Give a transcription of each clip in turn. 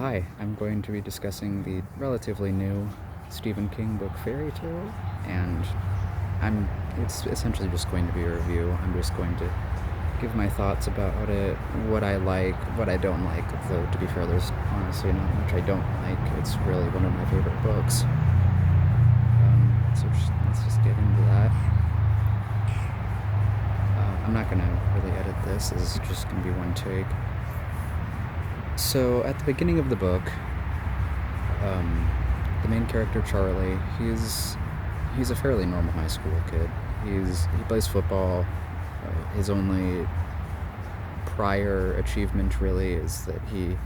Hi, I'm going to be discussing the relatively new Stephen King book Fairy Tale, and it's essentially just going to be a review. I'm just going to give my thoughts about it, what I like, what I don't like, though to be fair, there's honestly not much I don't like. It's really one of my favorite books. Let's just get into that. I'm not going to really edit this. This is just going to be one take. So, at the beginning of the book, the main character, Charlie, he's a fairly normal high school kid. He plays football. His only prior achievement really is that he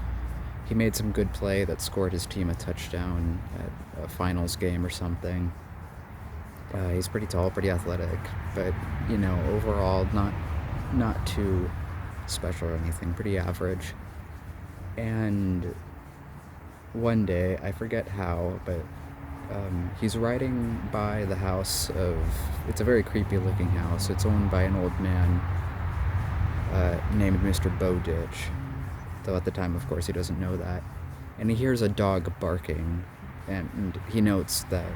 made some good play that scored his team a touchdown at a finals game or something. He's pretty tall, pretty athletic, but overall not too special or anything, pretty average. And one day, I forget how, but he's riding by the house it's a very creepy looking house. It's owned by an old man named Mr. Bowditch, though at the time, of course, he doesn't know that. And he hears a dog barking, and he notes that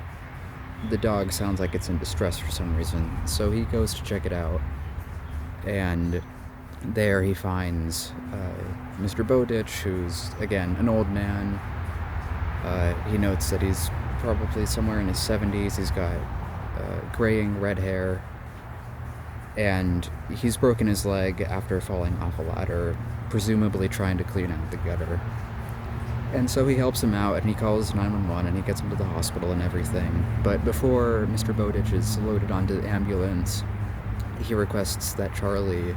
the dog sounds like it's in distress for some reason. So he goes to check it out, and there he finds Mr. Bowditch, who's, again, an old man. He notes that he's probably somewhere in his 70s. He's got graying red hair, and he's broken his leg after falling off a ladder, presumably trying to clean out the gutter. And so he helps him out, and he calls 911, and he gets him to the hospital and everything. But before Mr. Bowditch is loaded onto the ambulance, he requests that Charlie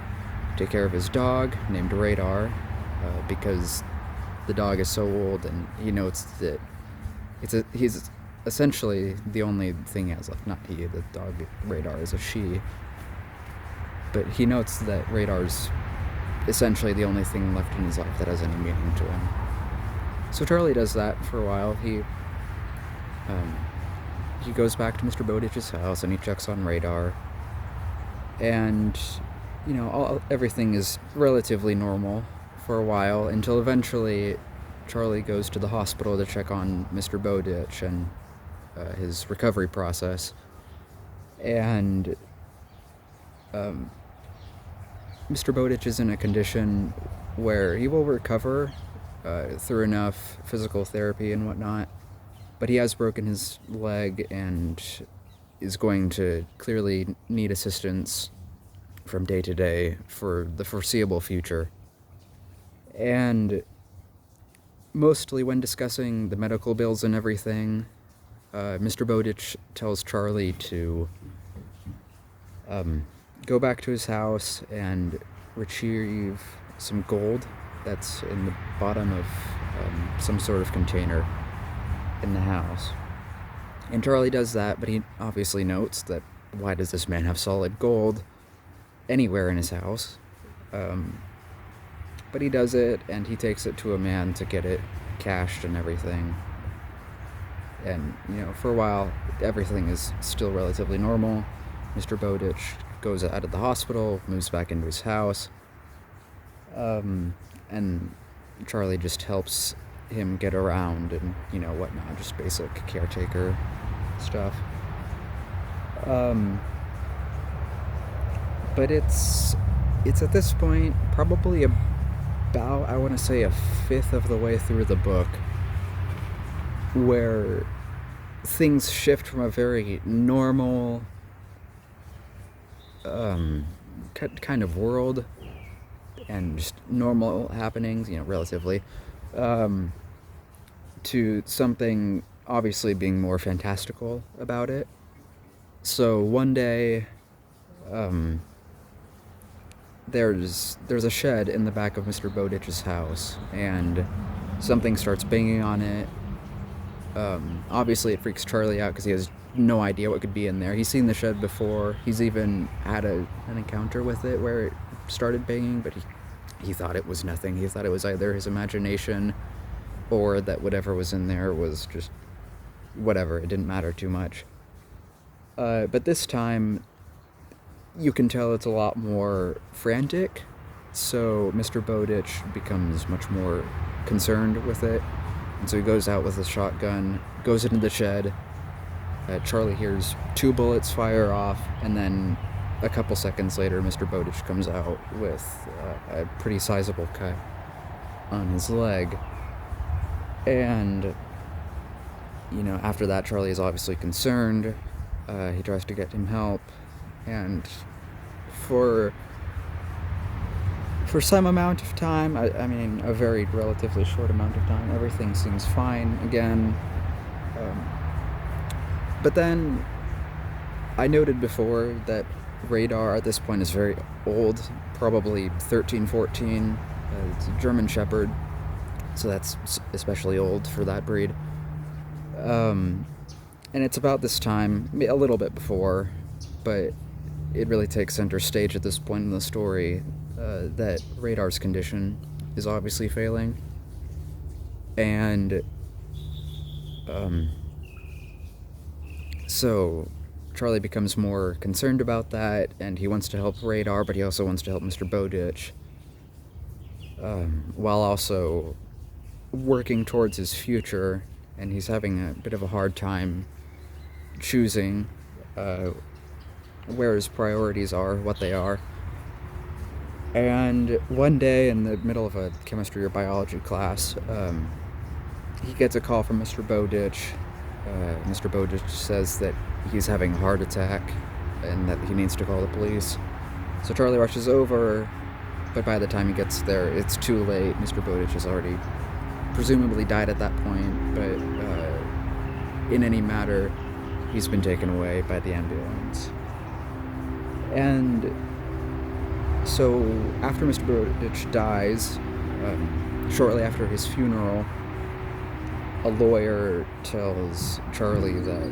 take care of his dog, named Radar, because the dog is so old, and he notes that he's essentially the only thing he has left. Not he, the dog, Radar, is a she. But he notes that Radar's essentially the only thing left in his life that has any meaning to him. So Charlie does that for a while. He goes back to Mr. Bowditch's house, and he checks on Radar. And, everything is relatively normal for a while, until eventually Charlie goes to the hospital to check on Mr. Bowditch and his recovery process. And Mr. Bowditch is in a condition where he will recover through enough physical therapy and whatnot, but he has broken his leg and is going to clearly need assistance from day to day for the foreseeable future. And mostly when discussing the medical bills and everything, Mr. Bowditch tells Charlie to go back to his house and retrieve some gold that's in the bottom of some sort of container in the house. And Charlie does that, but he obviously notes that why does this man have solid gold anywhere in his house? But he does it, and he takes it to a man to get it cashed and everything. And, for a while, everything is still relatively normal. Mr. Bowditch goes out of the hospital, moves back into his house, and Charlie just helps him get around and, whatnot, just basic caretaker stuff. But it's at this point probably about, I want to say, a fifth of the way through the book where things shift from a very normal kind of world and just normal happenings, relatively, to something obviously being more fantastical about it. So one day, there's a shed in the back of Mr. Bowditch's house, and something starts banging on it. Obviously it freaks Charlie out because he has no idea what could be in there. He's seen the shed before. He's even had an encounter with it where it started banging, but he thought it was nothing. He thought it was either his imagination or that whatever was in there was just whatever. It didn't matter too much. But this time, you can tell it's a lot more frantic. So Mr. Bowditch becomes much more concerned with it, and so he goes out with a shotgun, goes into the shed. Charlie hears 2 bullets fire off, and then a couple seconds later, Mr. Bowditch comes out with a pretty sizable cut on his leg. And, after that, Charlie is obviously concerned. He tries to get him help, and for some amount of time, a very relatively short amount of time, everything seems fine again. But then I noted before that Radar at this point is very old, probably 13, 14. It's a German Shepherd, so that's especially old for that breed. And it's about this time, a little bit before, but it really takes center stage at this point in the story, that Radar's condition is obviously failing. And so Charlie becomes more concerned about that, and he wants to help Radar, but he also wants to help Mr. Bowditch, while also working towards his future, and he's having a bit of a hard time choosing where his priorities are, what they are. And one day in the middle of a chemistry or biology class, he gets a call from Mr. Bowditch. Mr. Bowditch says that he's having a heart attack and that he needs to call the police. So Charlie rushes over, but by the time he gets there, it's too late. Mr. Bowditch has already presumably died at that point, but in any matter, he's been taken away by the ambulance. And so after Mr. Bowditch dies, shortly after his funeral, a lawyer tells Charlie that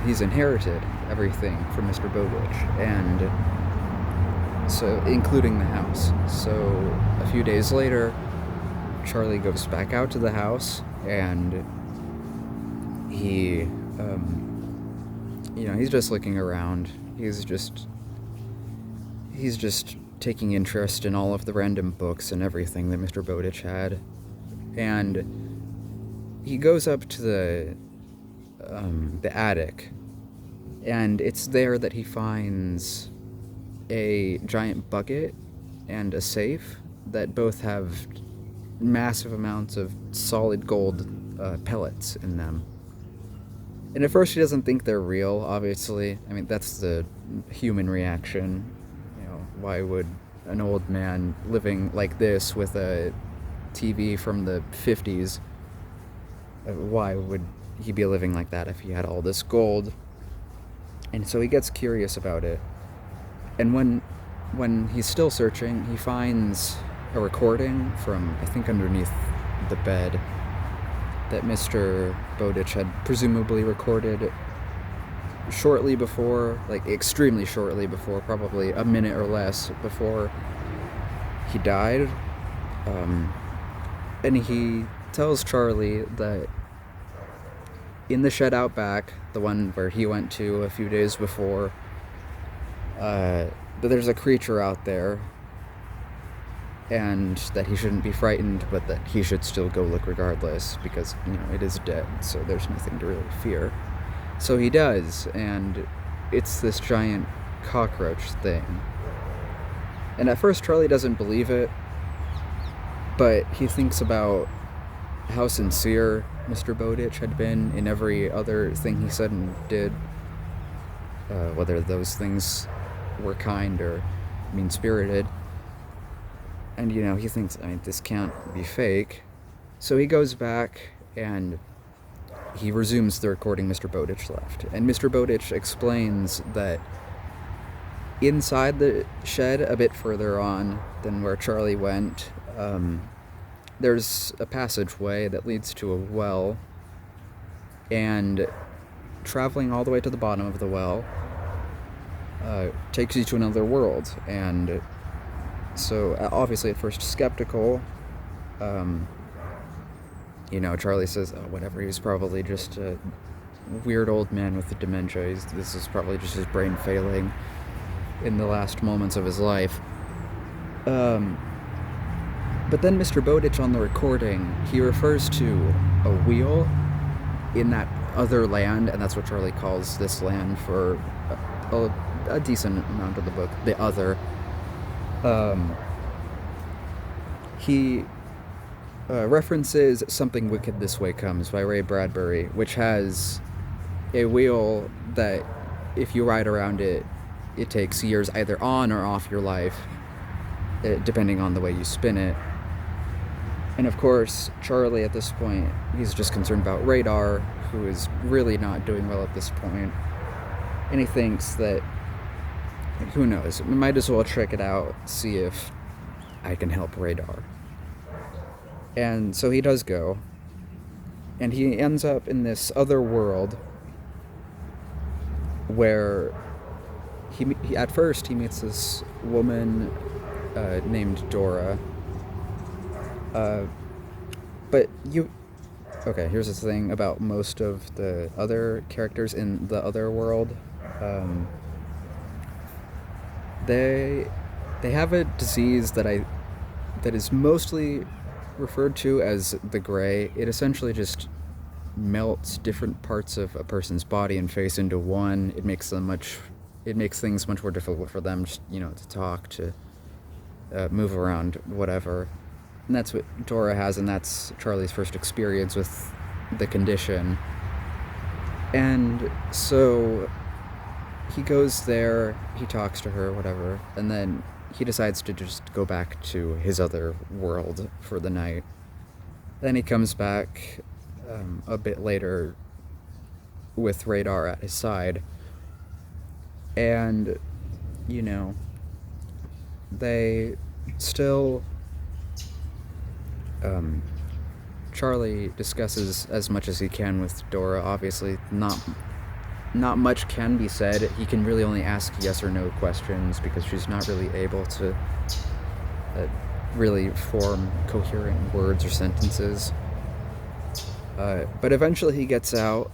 he's inherited everything from Mr. Bowditch, and so including the house. So a few days later, Charlie goes back out to the house, and he he's just looking around. He's just taking interest in all of the random books and everything that Mr. Bowditch had. And he goes up to the attic, and it's there that he finds a giant bucket and a safe that both have massive amounts of solid gold pellets in them. And at first he doesn't think they're real, obviously. That's the human reaction. Why would an old man living like this with a TV from the 50s, why would he be living like that if he had all this gold? And so he gets curious about it. And when he's still searching, he finds a recording from, I think, underneath the bed that Mr. Bowditch had presumably recorded shortly before, extremely shortly before, probably a minute or less before he died. And he tells Charlie that in the shed out back, the one where he went to a few days before, that there's a creature out there, and that he shouldn't be frightened, but that he should still go look regardless, because, it is dead, so there's nothing to really fear. So he does, and it's this giant cockroach thing. And at first Charlie doesn't believe it, but he thinks about how sincere Mr. Bowditch had been in every other thing he said and did, whether those things were kind or mean-spirited. And, he thinks, this can't be fake. So he goes back and he resumes the recording Mr. Bowditch left. And Mr. Bowditch explains that inside the shed, a bit further on than where Charlie went, there's a passageway that leads to a well, and traveling all the way to the bottom of the well takes you to another world. And so, obviously at first skeptical, Charlie says, oh, whatever, he was probably just weird old man with the dementia. This is probably just his brain failing in the last moments of his life. Um, but then Mr. Bowditch on the recording, he refers to a wheel in that other land, and that's what Charlie calls this land for a decent amount of the book, the other. Um, he references Something Wicked This Way Comes by Ray Bradbury, which has a wheel that if you ride around it, it takes years either on or off your life, depending on the way you spin it. And of course, Charlie at this point, he's just concerned about Radar, who is really not doing well at this point. And he thinks that, who knows, we might as well check it out, see if I can help Radar. And so he does go, and he ends up in this other world where he at first he meets this woman named Dora. But okay, here's the thing about most of the other characters in the other world. They have a disease that is mostly referred to as the gray. It essentially just melts different parts of a person's body and face into one. It makes things much more difficult for them, just, to talk, to move around, whatever. And that's what Dora has, and that's Charlie's first experience with the condition. And so he goes there, he talks to her, whatever, and then he decides to just go back to his other world for the night. Then he comes back a bit later with Radar at his side, and, they still... Charlie discusses as much as he can with Dora. Obviously, not much can be said. He can really only ask yes or no questions because she's not really able to really form coherent words or sentences. But eventually he gets out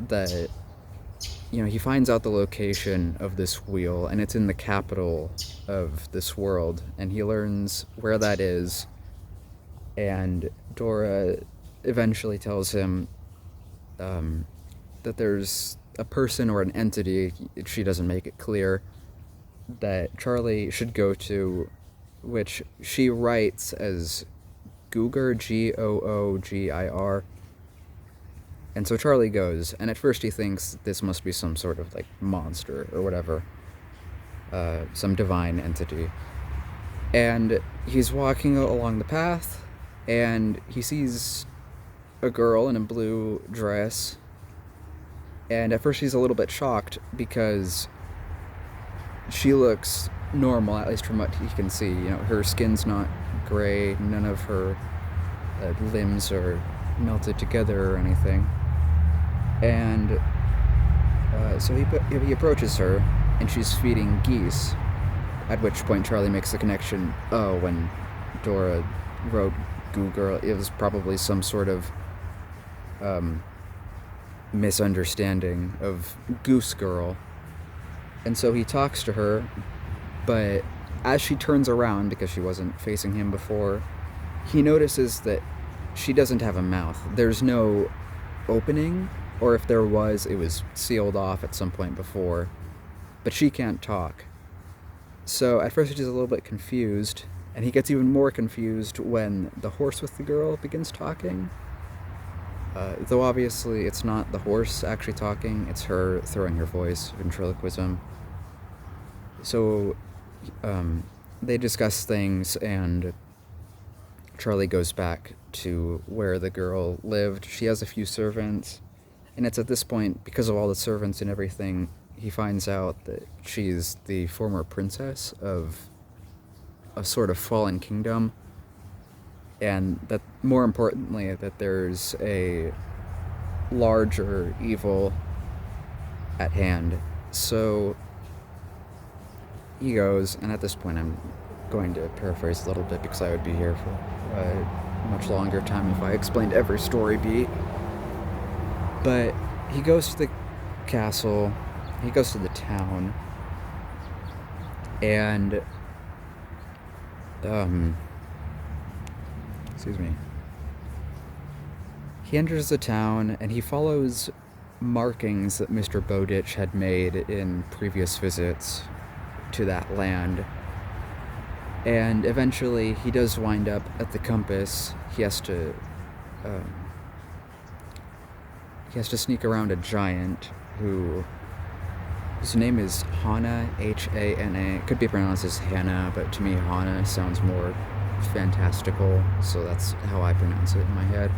that, he finds out the location of this wheel, and it's in the capital of this world, and he learns where that is. And Dora eventually tells him that there's a person or an entity, she doesn't make it clear, that Charlie should go to, which she writes as Googir, Googir. And so Charlie goes, and at first he thinks this must be some sort of, monster or whatever, some divine entity. And he's walking along the path, and he sees a girl in a blue dress, and at first he's a little bit shocked because she looks normal, at least from what he can see. Her skin's not gray, none of her limbs are melted together or anything. And so he approaches her, and she's feeding geese, at which point Charlie makes the connection, when Dora wrote Googir, it was probably some sort of misunderstanding of Goose Girl. And so he talks to her, but as she turns around, because she wasn't facing him before, he notices that she doesn't have a mouth. There's no opening, or if there was, it was sealed off at some point before, but she can't talk. So at first he's a little bit confused, and he gets even more confused when the horse with the girl begins talking. Though obviously it's not the horse actually talking, it's her throwing her voice, ventriloquism. So they discuss things, and Charlie goes back to where the girl lived. She has a few servants, and it's at this point, because of all the servants and everything, he finds out that she's the former princess of a sort of fallen kingdom, and that, more importantly, that there's a larger evil at hand. So he goes, and at this point I'm going to paraphrase a little bit because I would be here for a much longer time if I explained every story beat. But he goes to the castle, he goes to the town, and, excuse me, he enters the town and he follows markings that Mr. Bowditch had made in previous visits to that land. And eventually he does wind up at the compass. He has to sneak around a giant whose name is Hana, Hana. It could be pronounced as Hannah, but to me Hana sounds more fantastical, so that's how I pronounce it in my head.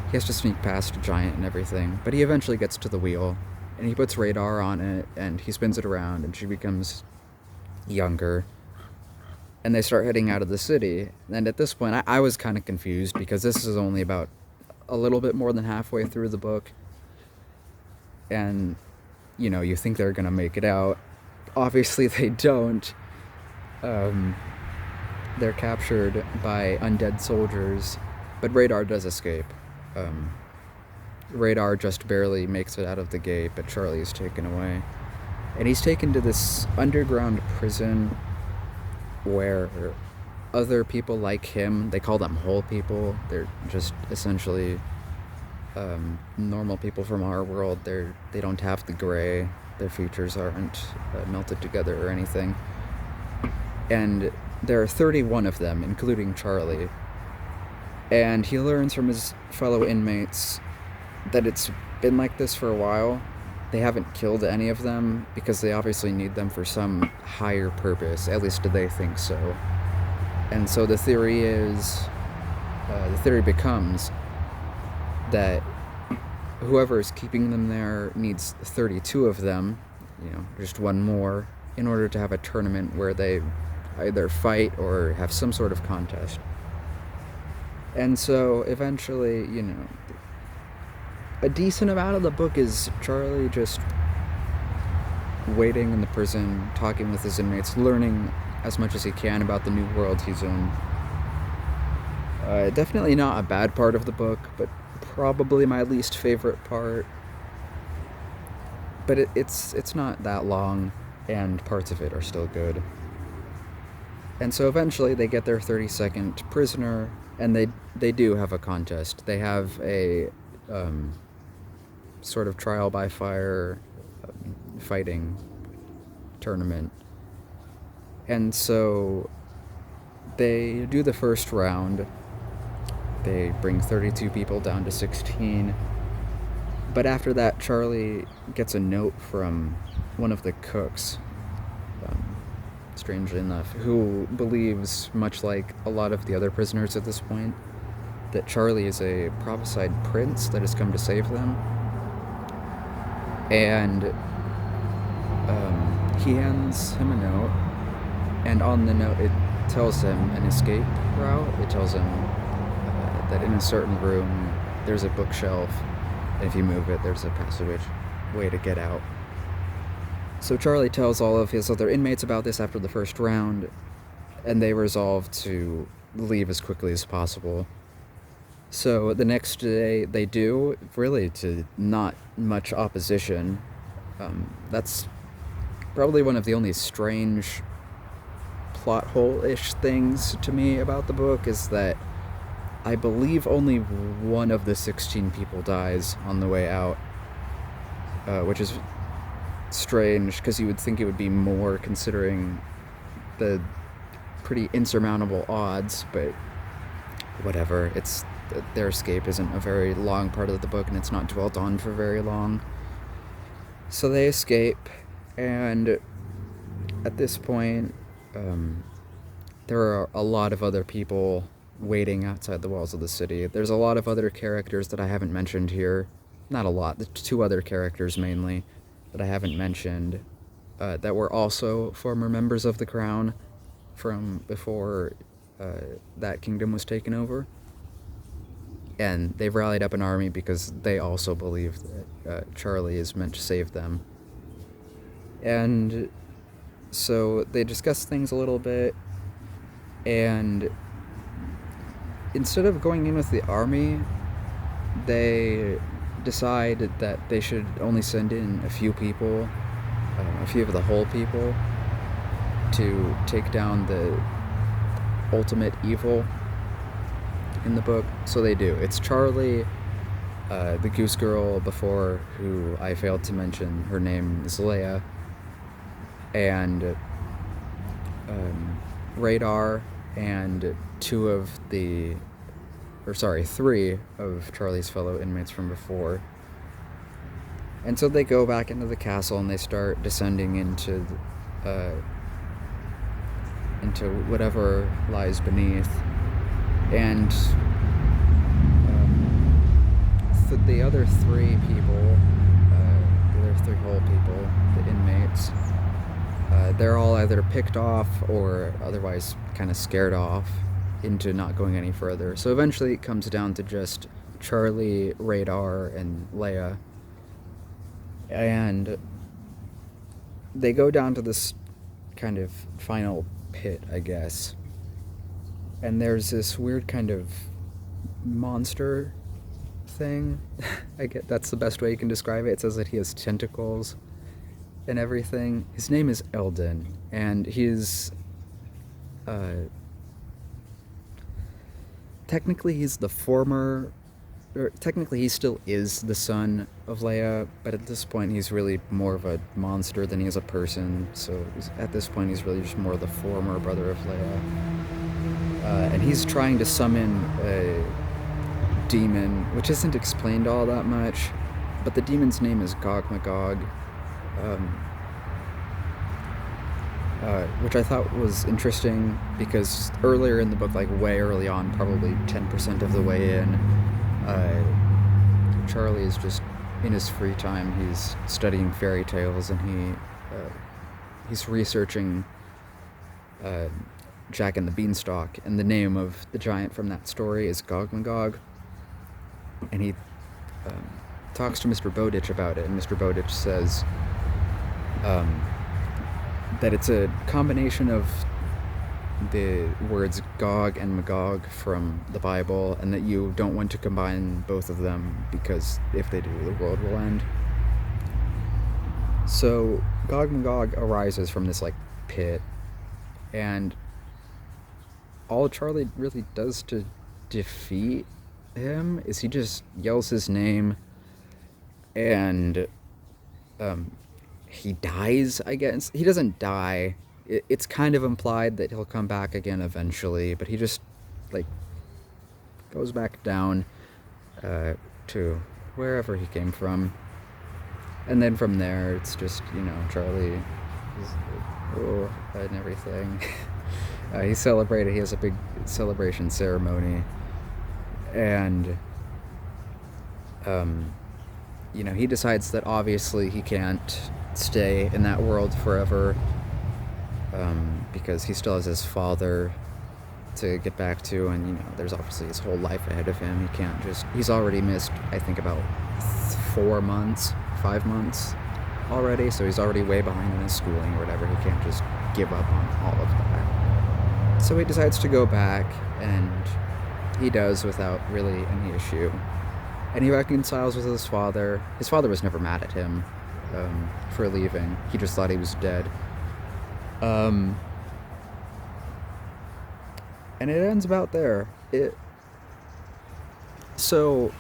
He has to sneak past a giant and everything, but he eventually gets to the wheel, and he puts radar on it, and he spins it around, and she becomes younger. And they start heading out of the city. And at this point, I was kind of confused, because this is only about a little bit more than halfway through the book. And, you think they're going to make it out. Obviously, they don't. They're captured by undead soldiers, but Radar does escape. Radar just barely makes it out of the gate, but Charlie is taken away. And he's taken to this underground prison where other people like him, they call them whole people, they're just essentially normal people from our world. They don't have the gray, their features aren't melted together or anything. And there are 31 of them, including Charlie. And he learns from his fellow inmates that it's been like this for a while. They haven't killed any of them because they obviously need them for some higher purpose. At least they think so. And so the theory becomes that whoever is keeping them there needs 32 of them, just one more, in order to have a tournament where they either fight or have some sort of contest. And so eventually, a decent amount of the book is Charlie just waiting in the prison, talking with his inmates, learning as much as he can about the new world he's in. Definitely not a bad part of the book, but probably my least favorite part. But it's not that long, and parts of it are still good. And so eventually they get their 32nd prisoner, and they do have a contest. They have a sort of trial by fire fighting tournament. And so they do the first round. They bring 32 people down to 16. But after that, Charlie gets a note from one of the cooks, strangely enough, who believes, much like a lot of the other prisoners at this point, that Charlie is a prophesied prince that has come to save them. And he hands him a note, and on the note it tells him an escape route. It tells him that in a certain room there's a bookshelf, and if you move it, there's a passage way to get out. So Charlie tells all of his other inmates about this after the first round, and they resolve to leave as quickly as possible. So the next day they do, really to not much opposition. That's probably one of the only strange plot hole-ish things to me about the book, is that I believe only one of the 16 people dies on the way out, which is strange, because you would think it would be more considering the pretty insurmountable odds, but whatever. Their escape isn't a very long part of the book, and it's not dwelt on for very long. So they escape, and at this point, there are a lot of other people waiting outside the walls of the city. There's a lot of other characters that I haven't mentioned here. Not a lot, the two other characters mainly that I haven't mentioned, that were also former members of the Crown from before that kingdom was taken over. And they've rallied up an army because they also believe that Charlie is meant to save them. And so they discuss things a little bit, and instead of going in with the army, they decide that they should only send in a few people, a few of the whole people, to take down the ultimate evil in the book. So they do. It's Charlie, the goose girl before, who I failed to mention. Her name is Leia. And Radar and three of Charlie's fellow inmates from before. And so they go back into the castle and they start descending into whatever lies beneath. And the other three people, the other three whole people, the inmates, they're all either picked off or otherwise kind of scared off into not going any further. So eventually it comes down to just Charlie, Radar, and Leia. And they go down to this kind of final pit, I guess. And there's this weird kind of monster thing. I get that's the best way you can describe it. It says that he has tentacles and everything. His name is Eldon, and he's technically he still is the son of Leia, but at this point he's really more of a monster than he is a person. So at this point he's really just more the former brother of Leia, and he's trying to summon a demon, which isn't explained all that much, but the demon's name is Gog Magog, which I thought was interesting because earlier in the book, like way early on, probably 10% of the way in, Charlie is just in his free time, he's studying fairy tales, and he's researching Jack and the Beanstalk, and the name of the giant from that story is Gog Magog. And he talks to Mr. Bowditch about it, and Mr. Bowditch says that it's a combination of the words Gog and Magog from the Bible, and that you don't want to combine both of them because if they do, the world will end. So Gog Magog arises from this like pit, and all Charlie really does to defeat him is he just yells his name, and he dies, I guess. He doesn't die. It's kind of implied that he'll come back again eventually, but he just like goes back down to wherever he came from, and then from there it's just, Charlie is and everything. He celebrated. He has a big celebration ceremony. And, he decides that obviously he can't stay in that world forever, because he still has his father to get back to, and, there's obviously his whole life ahead of him. He's already missed, I think, about 5 months already, so he's already way behind in his schooling or whatever. He can't just give up on all of that. So he decides to go back, and he does without really any issue. And he reconciles with his father. His father was never mad at him for leaving. He just thought he was dead. And it ends about there. So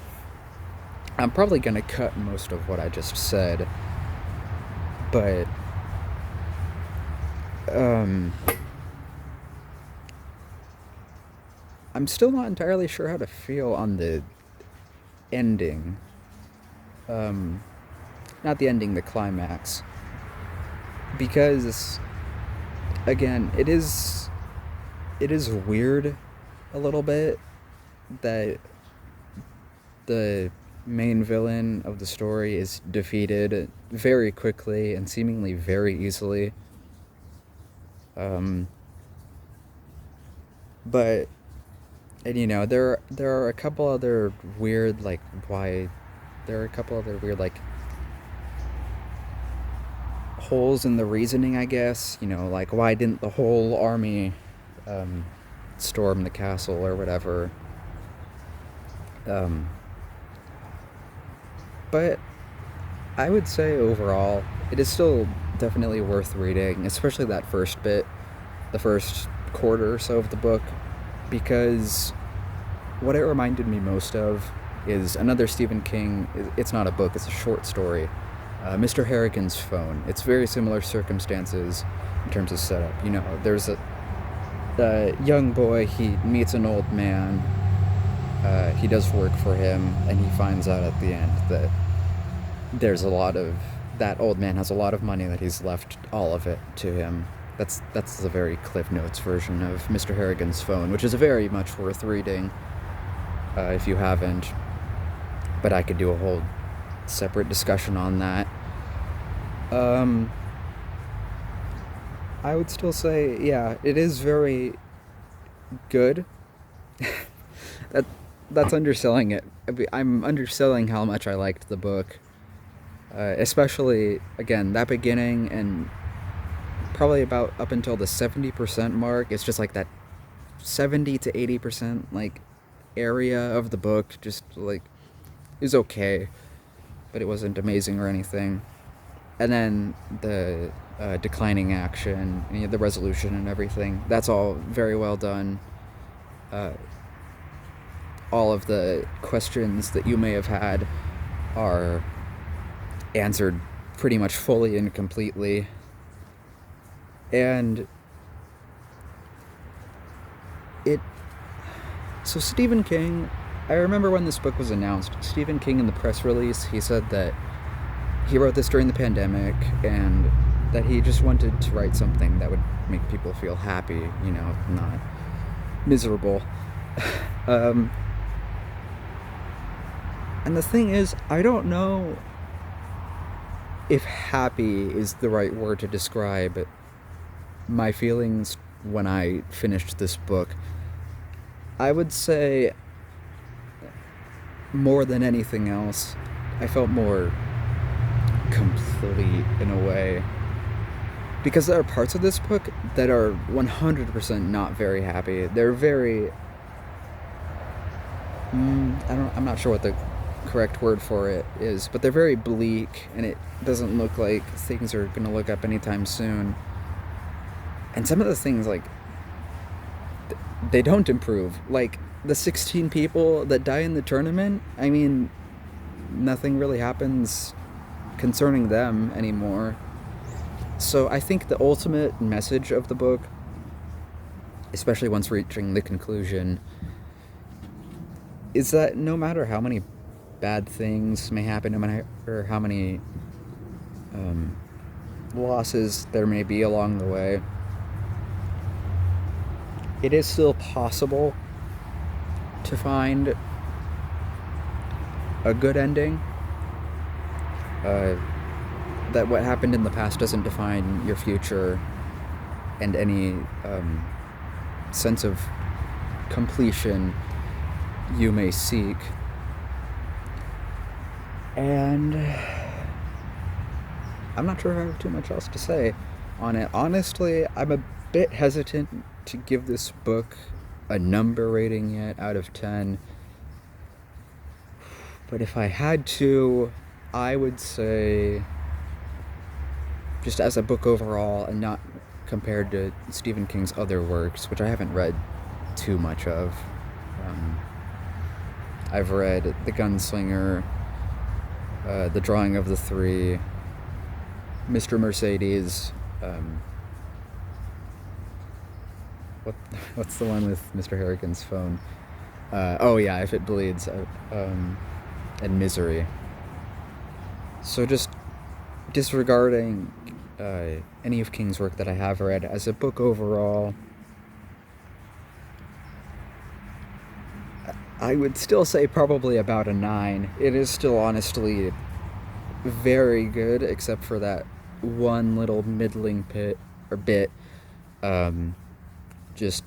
I'm probably going to cut most of what I just said. But I'm still not entirely sure how to feel on the ending. Not the ending, the climax. Because, again, it is weird a little bit that the main villain of the story is defeated very quickly and seemingly very easily. But, and there are a couple other weird, holes in the reasoning, I guess. Why didn't the whole army storm the castle or whatever? But I would say overall, it is still definitely worth reading, especially that first bit, the first quarter or so of the book, because what it reminded me most of is another Stephen King. It's not a book; it's a short story. Mr. Harrigan's Phone. It's very similar circumstances in terms of setup. You know, there's a young boy. He meets an old man. He does work for him, and he finds out at the end that there's a lot of that old man has a lot of money that he's left all of it to him. That's the very Cliff Notes version of Mr. Harrigan's Phone, which is very much worth reading if you haven't. But I could do a whole separate discussion on that. I would still say, yeah, it is very good. that that's underselling it. I'm underselling how much I liked the book. Especially, again, that beginning and probably about up until the 70% mark. It's just like that 70 to 80% like area of the book just like is okay, but it wasn't amazing or anything. And then the declining action, the resolution and everything, that's all very well done. All of the questions that you may have had are answered pretty much fully and completely. And so Stephen King, I remember when this book was announced, Stephen King in the press release, he said that he wrote this during the pandemic and that he just wanted to write something that would make people feel happy, not miserable. And the thing is, I don't know if happy is the right word to describe my feelings when I finished this book. I would say, more than anything else, I felt more complete in a way. Because there are parts of this book that are 100% not very happy. They're very... I'm not sure what the correct word for it is, but they're very bleak, and it doesn't look like things are going to look up anytime soon. And some of the things, like, they don't improve. Like, the 16 people that die in the tournament, I mean, nothing really happens concerning them anymore. So I think the ultimate message of the book, especially once reaching the conclusion, is that no matter how many bad things may happen, no matter how many losses there may be along the way, it is still possible to find a good ending. That what happened in the past doesn't define your future, and any sense of completion you may seek. And I'm not sure if I have too much else to say on it. Honestly, I'm a bit hesitant to give this book a number rating yet out of 10. But if I had to, I would say, just as a book overall, and not compared to Stephen King's other works, which I haven't read too much of. I've read The Gunslinger, The Drawing of the Three, Mr. Mercedes, what's the one with Mr. Harrigan's Phone? Oh yeah, If It Bleeds, and Misery. So just disregarding any of King's work that I have read, as a book overall, I would still say probably about a 9. It is still honestly very good, except for that one little middling bit. Just,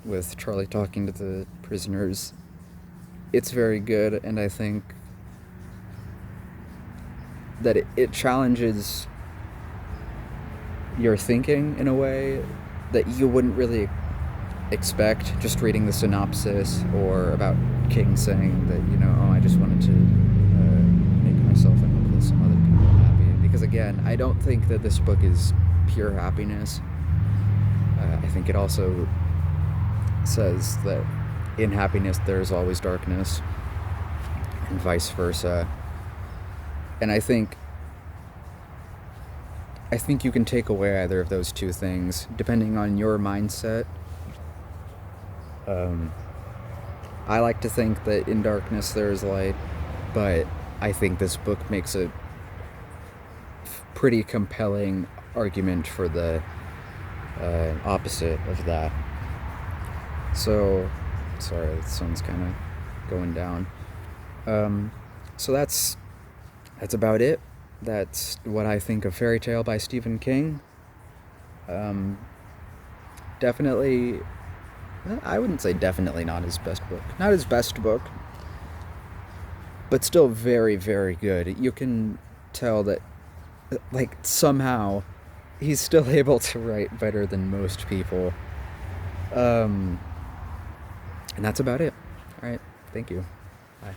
with Charlie talking to the prisoners. It's very good, and I think that it challenges your thinking in a way that you wouldn't really expect just reading the synopsis, or about King saying that, I just wanted to make because again, I don't think that this book is pure happiness. I think it also says that in happiness there's always darkness, and vice versa. And I think you can take away either of those two things depending on your mindset. I like to think that in darkness there is light, but I think this book makes a pretty compelling argument for the opposite of that. So, sorry, the sun's kind of going down. So that's about it. That's what I think of Fairy Tale by Stephen King. Definitely, I wouldn't say definitely not his best book. Not his best book, but still very, very good. You can tell that, like, somehow he's still able to write better than most people. And that's about it. All right. Thank you. Bye.